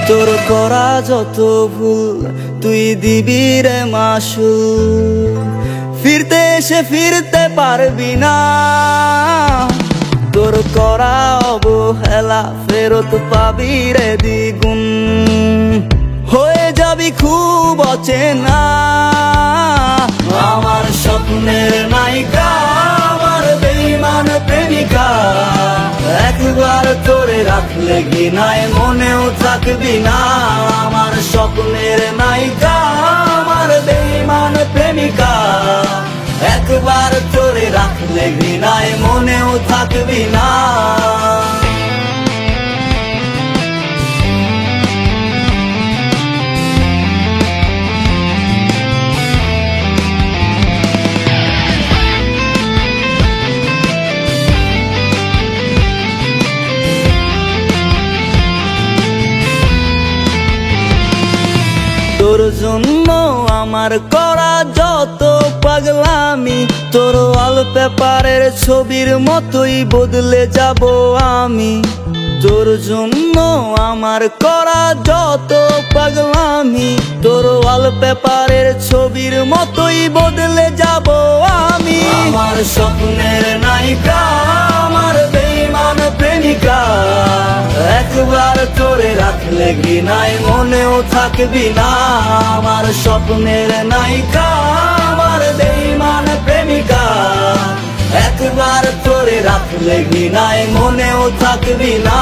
তোর করা যত ভুল তুই দিবি রে মাসুল, ফিরতে এসে ফিরতে পারবি না। তোর করা অবহেলা ফেরত পাবি রে দ্বিগুণ, হয়ে যাবি খুব অচেনা। আমার স্বপ্নের নায়িকা, আমার বেঈমান প্রেমিকা, একবার তোরে রাখলে ঘৃণায় মনেও থাকবি না। আমার স্বপ্নের নায়িকা, আমার বেঈমান প্রেমিকা, একবার তোরে রাখলে ঘৃণায় মনেও থাকবি না। তোর জন্য আমার করা যত পাগলামি, তোর ওয়ালপেপারের ছবির মতোই বদলে যাব আমি। তোর জন্য আমার করা যত পাগলামি, তোর ওয়ালপেপারের ছবির মতোই বদলে যাব আমি। আমার স্বপ্নের নায়িকা, আমার বেঈমান প্রেমিকা, একবার তোরে রাখলে ঘৃণায় মনেও থাকবি না। আমার স্বপ্নের নায়িকা, আমার বেঈমান প্রেমিকা, একবার তোরে রাখলে ঘৃণায় মনেও থাকবি না।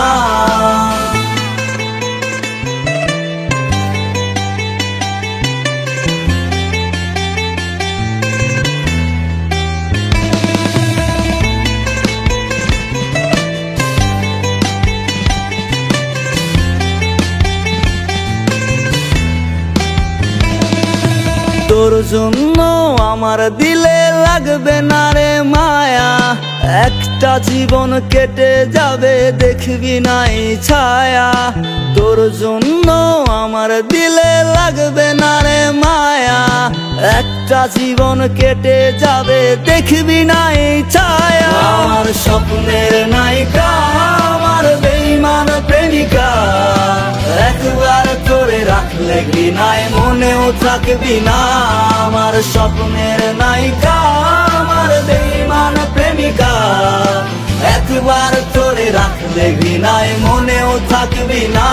তোর জন্য আমার দিলে লাগবে না রে মায়া, একটা জীবন কেটে যাবে দেখবি নাই ছায়া। তোর জন্য আমার দিলে লাগবে না রে মায়া, একটা জীবন কেটে যাবে দেখবি নাই ছায়া। আমার স্বপ্নের নায়িকা, আমার বেঈমান প্রেমিকা, একবার তোরে রাখলে ঘৃণায় মনেও থাকবি না। আমার স্বপ্নের নায়িকা, আমার বেঈমান প্রেমিকা, একবার তোরে রাখলে ঘৃণায় মনেও থাকবি না।